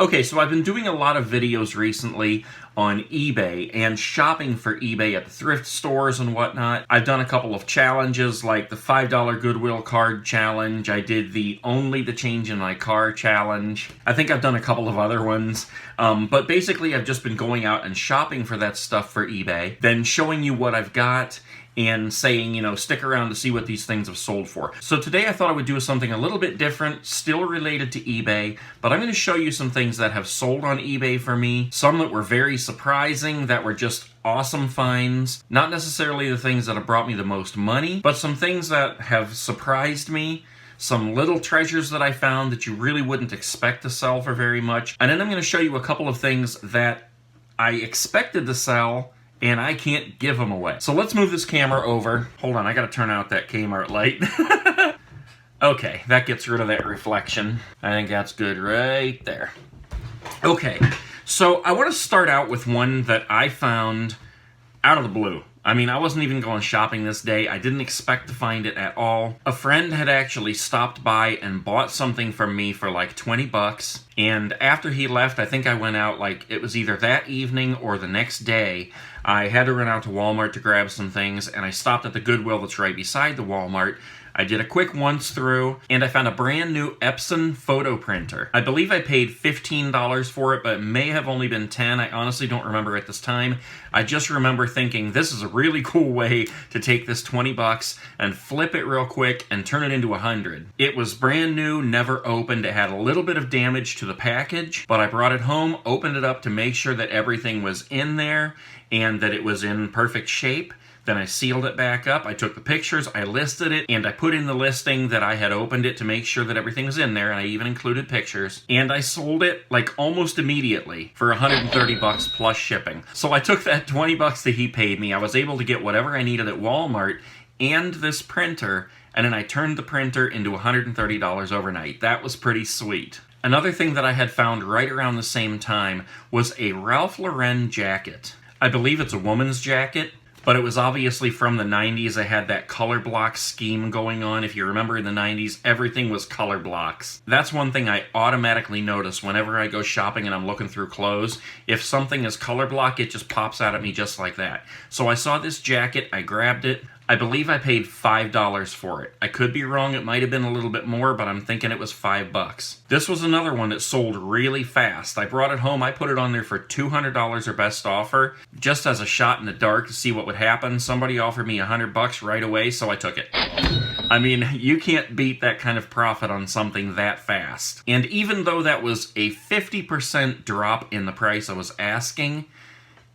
Okay, so I've been doing a lot of videos recently on eBay and shopping for eBay at the thrift stores and whatnot. I've done a couple of challenges like the $5 Goodwill card challenge. I did the Only the Change in My Car challenge. I think I've done a couple of other ones. But basically I've just been going out and shopping for that stuff for eBay, then showing you what I've got and saying, stick around to see what these things have sold for. So today I thought I would do something a little bit different, still related to eBay, but I'm going to show you some things that have sold on eBay for me, some that were very surprising, that were just awesome finds, not necessarily the things that have brought me the most money, but some things that have surprised me, some little treasures that I found that you really wouldn't expect to sell for very much, and then I'm going to show you a couple of things that I expected to sell and I can't give them away. So let's move this camera over. Hold on, I gotta turn out that Kmart light. Okay, that gets rid of that reflection. I think that's good right there. Okay, so I want to start out with one that I found out of the blue. I mean, I wasn't even going shopping this day. I didn't expect to find it at all. A friend had actually stopped by and bought something from me for like 20 bucks. And after he left, I think I went out, like, it was either that evening or the next day. I had to run out to Walmart to grab some things, and I stopped at the Goodwill that's right beside the Walmart. I did a quick once through, and I found a brand new Epson photo printer. I believe I paid $15 for it, but it may have only been $10. I honestly don't remember at this time. I just remember thinking, this is a really cool way to take this 20 bucks and flip it real quick and turn it into 100. It was brand new, never opened. It had a little bit of damage to the package, but I brought it home, opened it up to make sure that everything was in there and that it was in perfect shape. Then I sealed it back up, I took the pictures, I listed it, and I put in the listing that I had opened it to make sure that everything was in there, and I even included pictures. And I sold it, like, almost immediately for 130 bucks plus shipping. So I took that 20 bucks that he paid me, I was able to get whatever I needed at Walmart, and this printer, and then I turned the printer into $130 overnight. That was pretty sweet. Another thing that I had found right around the same time was a Ralph Lauren jacket. I believe it's a woman's jacket, but it was obviously from the 90s. I had that color block scheme going on. If you remember in the 90s, everything was color blocks. That's one thing I automatically notice whenever I go shopping and I'm looking through clothes. If something is color block, it just pops out at me just like that. So I saw this jacket, I grabbed it. I believe I paid $5 for it. I could be wrong, it might have been a little bit more, but I'm thinking it was $5. This was another one that sold really fast. I brought it home, I put it on there for $200 or best offer, just as a shot in the dark to see what would happen. Somebody offered me $100 right away, so I took it. I mean, you can't beat that kind of profit on something that fast. And even though that was a 50% drop in the price I was asking,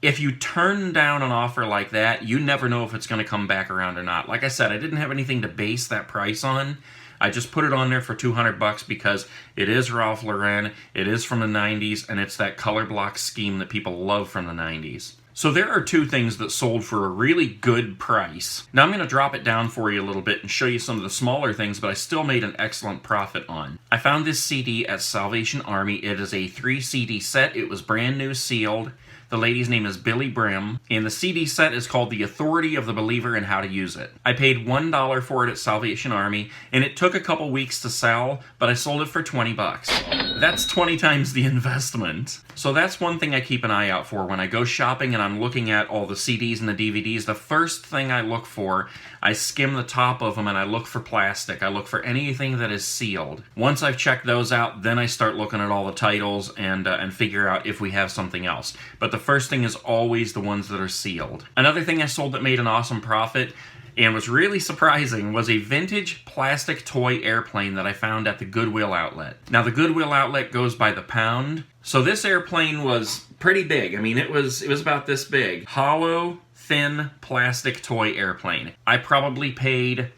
if you turn down an offer like that, you never know if it's going to come back around or not. Like I said, I didn't have anything to base that price on. I just put it on there for 200 bucks because it is Ralph Lauren, it is from the 90s, and it's that color block scheme that people love from the 90s. So there are two things that sold for a really good price. Now I'm going to drop it down for you a little bit and show you some of the smaller things, but I still made an excellent profit on. I found this CD at Salvation Army. It is a 3 CD set. It was brand new sealed. The lady's name is Billy Brim, and the CD set is called The Authority of the Believer and How to Use It. I paid $1 for it at Salvation Army, and it took a couple weeks to sell, but I sold it for 20 bucks. That's 20 times the investment. So that's one thing I keep an eye out for when I go shopping and I'm looking at all the CDs and the DVDs. The first thing I look for, I skim the top of them and I look for plastic. I look for anything that is sealed. Once I've checked those out, then I start looking at all the titles and figure out if we have something else. But the first thing is always the ones that are sealed. Another thing I sold that made an awesome profit and was really surprising was a vintage plastic toy airplane that I found at the Goodwill outlet. Now the Goodwill outlet goes by the pound, so this airplane was pretty big. I mean, it was about this big. Hollow, thin plastic toy airplane. I probably paid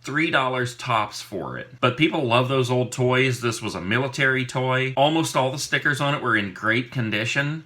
$3 tops for it. But people love those old toys. This was a military toy. Almost all the stickers on it were in great condition.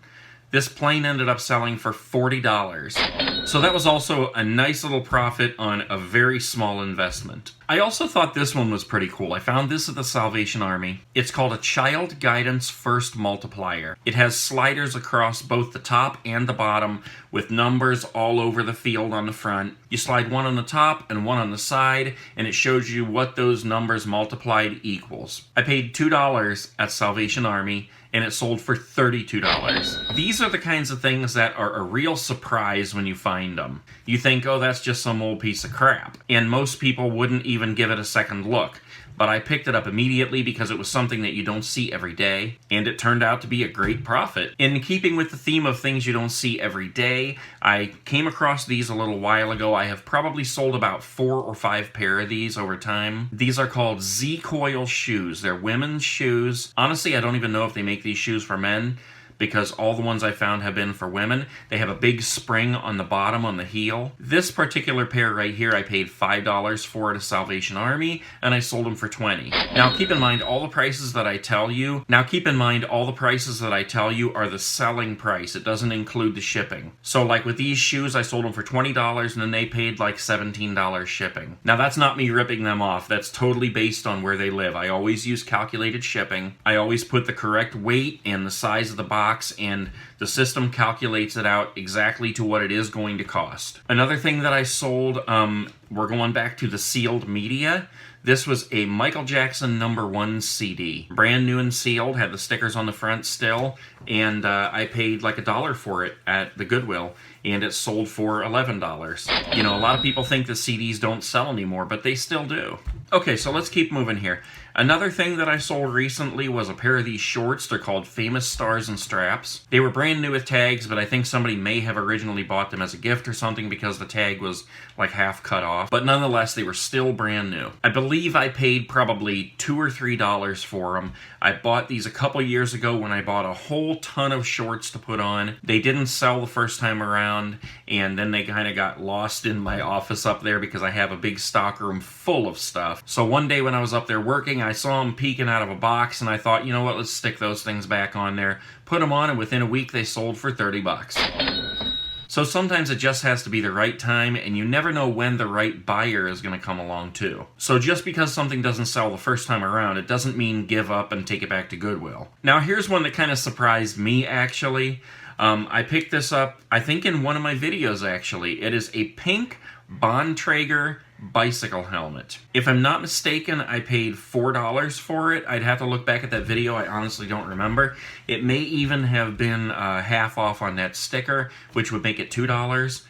This plane ended up selling for $40. So that was also a nice little profit on a very small investment. I also thought this one was pretty cool. I found this at the Salvation Army. It's called a Child Guidance First Multiplier. It has sliders across both the top and the bottom with numbers all over the field on the front. You slide one on the top and one on the side, and it shows you what those numbers multiplied equals. I paid $2 at Salvation Army, and it sold for $32. These are the kinds of things that are a real surprise when you find them. You think, oh, that's just some old piece of crap. And most people wouldn't even give it a second look. But I picked it up immediately because it was something that you don't see every day, and it turned out to be a great profit. In keeping with the theme of things you don't see every day, I came across these a little while ago. I have probably sold about 4 or 5 pair of these over time. These are called Z-Coil shoes. They're women's shoes. Honestly, I don't even know if they make these shoes for men, because all the ones I found have been for women. They have a big spring on the bottom on the heel. This particular pair right here, I paid $5 for at a Salvation Army, and I sold them for $20. Now keep in mind all the prices that I tell you are the selling price. It doesn't include the shipping. So like with these shoes, I sold them for $20, and then they paid like $17 shipping. Now that's not me ripping them off. That's totally based on where they live. I always use calculated shipping. I always put the correct weight and the size of the box, and the system calculates it out exactly to what it is going to cost. Another thing that I sold, we're going back to the sealed media. This was a Michael Jackson #1 CD. Brand new and sealed, had the stickers on the front still, and I paid like $1 for it at the Goodwill, and it sold for $11. You know, a lot of people think the CDs don't sell anymore, but they still do. Okay, so let's keep moving here. Another thing that I sold recently was a pair of these shorts. They're called Famous Stars and Straps. They were brand new with tags, but I think somebody may have originally bought them as a gift or something because the tag was like half cut off. But nonetheless, they were still brand new. I believe I paid probably $2 or $3 for them. I bought these a couple years ago when I bought a whole ton of shorts to put on. They didn't sell the first time around, and then they kind of got lost in my office up there because I have a big stock room full of stuff. So one day when I was up there working, I saw them peeking out of a box, and I thought, you know what, let's stick those things back on there. Put them on, and within a week they sold for $30. So sometimes it just has to be the right time, and you never know when the right buyer is going to come along too. So just because something doesn't sell the first time around, it doesn't mean give up and take it back to Goodwill. Now here's one that kind of surprised me actually. I picked this up, I think in one of my videos actually. It is a pink Bontrager bicycle helmet. If I'm not mistaken, I paid $4 for it. I'd have to look back at that video. I honestly don't remember. It may even have been half off on that sticker, which would make it $2.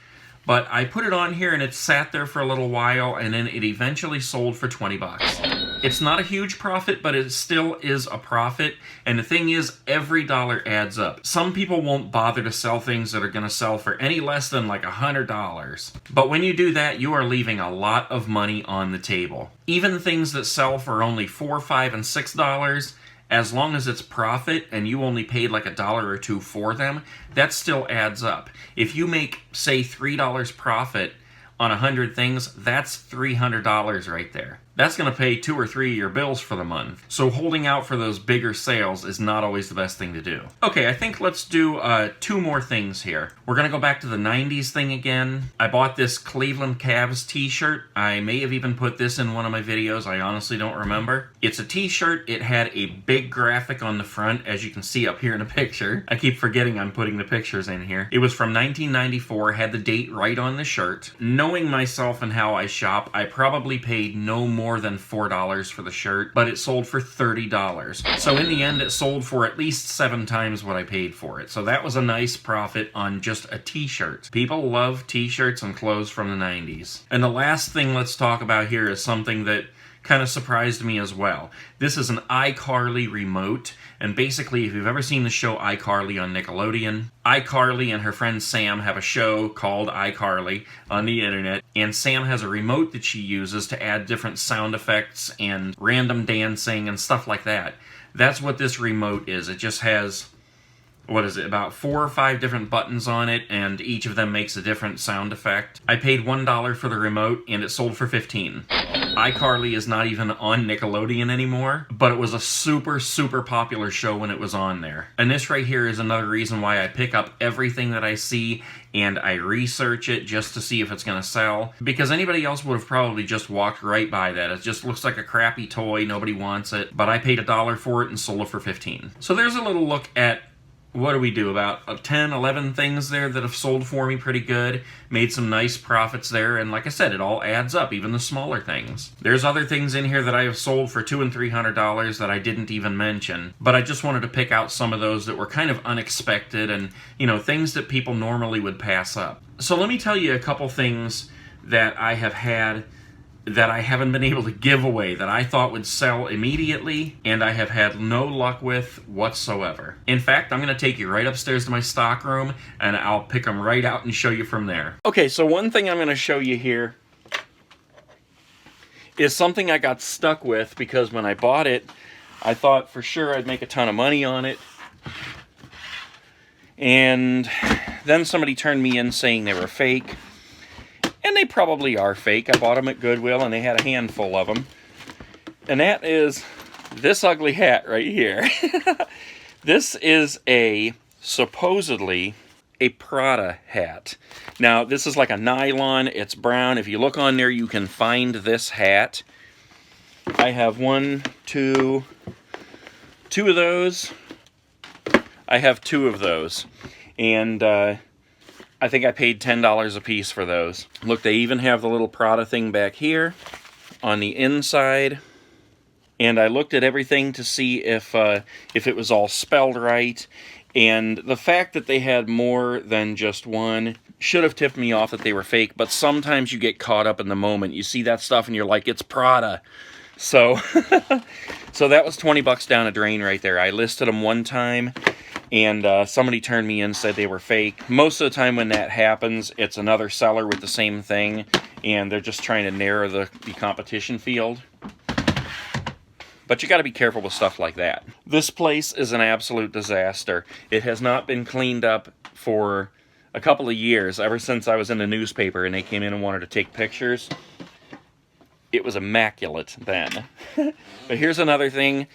But I put it on here and it sat there for a little while, and then it eventually sold for $20. It's not a huge profit, but it still is a profit. And the thing is, every dollar adds up. Some people won't bother to sell things that are going to sell for any less than like $100. But when you do that, you are leaving a lot of money on the table. Even things that sell for only $4, $5, and $6, as long as it's profit and you only paid like $1 or $2 for them, that still adds up. If you make, say, $3 profit on 100 things, that's $300 right there. That's going to pay 2 or 3 of your bills for the month. So holding out for those bigger sales is not always the best thing to do. Okay, I think let's do 2 more things here. We're going to go back to the 90s thing again. I bought this Cleveland Cavs t-shirt. I may have even put this in one of my videos. I honestly don't remember. It's a t-shirt. It had a big graphic on the front, as you can see up here in the picture. I keep forgetting I'm putting the pictures in here. It was from 1994, had the date right on the shirt. Knowing myself and how I shop, I probably paid no more than $4 for the shirt, but it sold for $30. So in the end, it sold for at least 7 times what I paid for it. So that was a nice profit on just a t-shirt. People love t-shirts and clothes from the 90s. And the last thing let's talk about here is something that kind of surprised me as well. This is an iCarly remote, and basically, if you've ever seen the show iCarly on Nickelodeon, iCarly and her friend Sam have a show called iCarly on the internet, and Sam has a remote that she uses to add different sound effects and random dancing and stuff like that. That's what this remote is. It just has, what is it, about 4 or 5 different buttons on it, and each of them makes a different sound effect. I paid $1 for the remote, and it sold for $15. iCarly is not even on Nickelodeon anymore, but it was a super, super popular show when it was on there. And this right here is another reason why I pick up everything that I see, and I research it just to see if it's going to sell, because anybody else would have probably just walked right by that. It just looks like a crappy toy, nobody wants it, but I paid $1 for it and sold it for $15. So there's a little look at what do we do, about 10, 11 things there that have sold for me pretty good. Made some nice profits there, and like I said, it all adds up, even the smaller things. There's other things in here that I have sold for $200 and $300 that I didn't even mention, but I just wanted to pick out some of those that were kind of unexpected and, you know, things that people normally would pass up. So let me tell you a couple things that I have had that I haven't been able to give away that I thought would sell immediately, and I have had no luck with whatsoever. In fact, I'm going to take you right upstairs to my stock room, and I'll pick them right out and show you from there. Okay, so one thing I'm going to show you here is something I got stuck with because when I bought it, I thought for sure I'd make a ton of money on it. And then somebody turned me in saying they were fake. And they probably are fake. I bought them at Goodwill, and they had a handful of them. And that is this ugly hat right here. This is supposedly a Prada hat. Now, this is like a nylon. It's brown. If you look on there, you can find this hat. I have two of those. I have two of those. And, I think I paid $10 a piece for those. Look, they even have the little Prada thing back here on the inside. And I looked at everything to see if it was all spelled right. And the fact that they had more than just one should have tipped me off that they were fake. But sometimes you get caught up in the moment. You see that stuff and you're like, it's Prada. So, so that was 20 bucks down a drain right there. I listed them one time. And somebody turned me in and said they were fake. Most of the time when that happens, it's another seller with the same thing, and they're just trying to narrow the competition field. But you got to be careful with stuff like that. This place is an absolute disaster. It has not been cleaned up for a couple of years, ever since I was in the newspaper and they came in and wanted to take pictures. It was immaculate then. But here's another thing.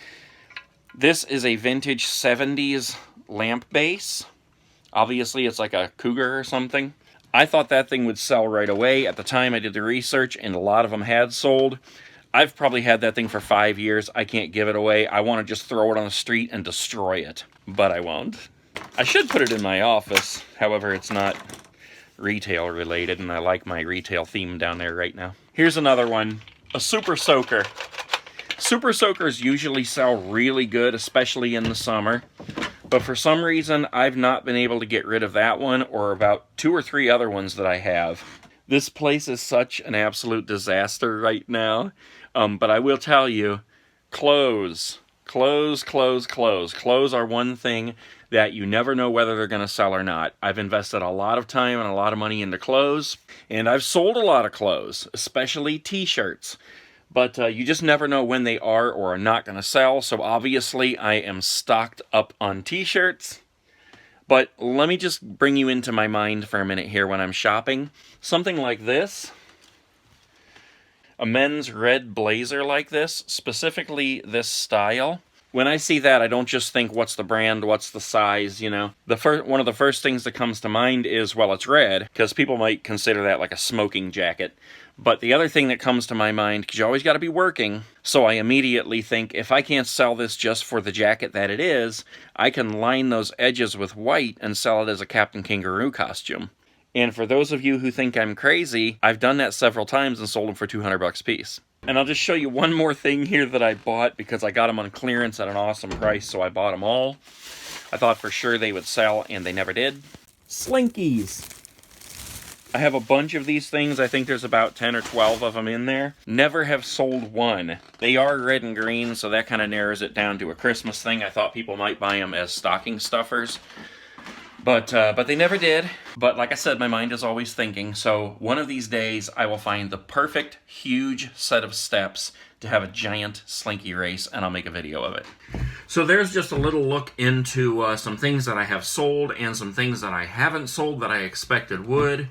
This is a vintage 70s lamp base. Obviously, it's like a Cougar or something. I thought that thing would sell right away. At the time, I did the research, and a lot of them had sold. I've probably had that thing for 5 years. I can't give it away. I want to just throw it on the street and destroy it, but I won't. I should put it in my office. However, it's not retail related, and I like my retail theme down there right now. Here's another one, a Super Soaker. Super Soakers usually sell really good, especially in the summer. But for some reason, I've not been able to get rid of that one or about 2 or 3 other ones that I have. This place is such an absolute disaster right now. But I will tell you, clothes are one thing that you never know whether they're going to sell or not. I've invested a lot of time and a lot of money into clothes. And I've sold a lot of clothes, especially t-shirts. But you just never know when they are or are not going to sell. So obviously I am stocked up on t-shirts. But let me just bring you into my mind for a minute here when I'm shopping. Something like this. A men's red blazer like this. Specifically this style. When I see that, I don't just think, what's the brand, what's the size, you know. One of the first things that comes to mind is, well, it's red. Because people might consider that like a smoking jacket. But the other thing that comes to my mind, because you always got to be working, so I immediately think, if I can't sell this just for the jacket that it is, I can line those edges with white and sell it as a Captain Kangaroo costume. And for those of you who think I'm crazy, I've done that several times and sold them for 200 bucks a piece. And I'll just show you one more thing here that I bought, because I got them on clearance at an awesome price, so I bought them all. I thought for sure they would sell, and they never did. Slinkies. I have a bunch of these things. I think there's about 10 or 12 of them in there. Never have sold one. They are red and green, so that kind of narrows it down to a Christmas thing. I thought people might buy them as stocking stuffers. But they never did. But like I said, my mind is always thinking. So one of these days, I will find the perfect, huge set of steps to have a giant slinky race, and I'll make a video of it. So there's just a little look into some things that I have sold and some things that I haven't sold that I expected would.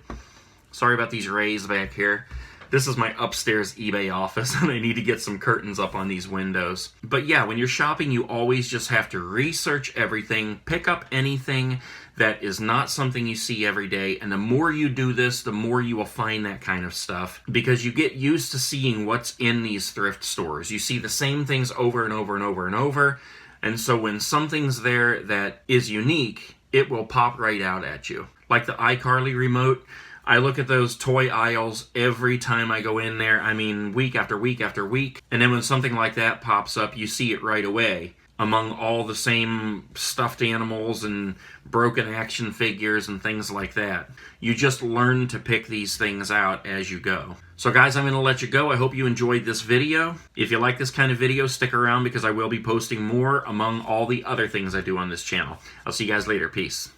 Sorry about these rays back here. This is my upstairs eBay office, and I need to get some curtains up on these windows. But yeah, when you're shopping, you always just have to research everything, pick up anything that is not something you see every day, and the more you do this, the more you will find that kind of stuff, because you get used to seeing what's in these thrift stores. You see the same things over and over and over and over, And so when something's there that is unique, it will pop right out at you. Like the iCarly remote, I look at those toy aisles every time I go in there. I mean, week after week after week. And then when something like that pops up, you see it right away among all the same stuffed animals and broken action figures and things like that. You just learn to pick these things out as you go. So guys, I'm going to let you go. I hope you enjoyed this video. If you like this kind of video, stick around because I will be posting more among all the other things I do on this channel. I'll see you guys later. Peace.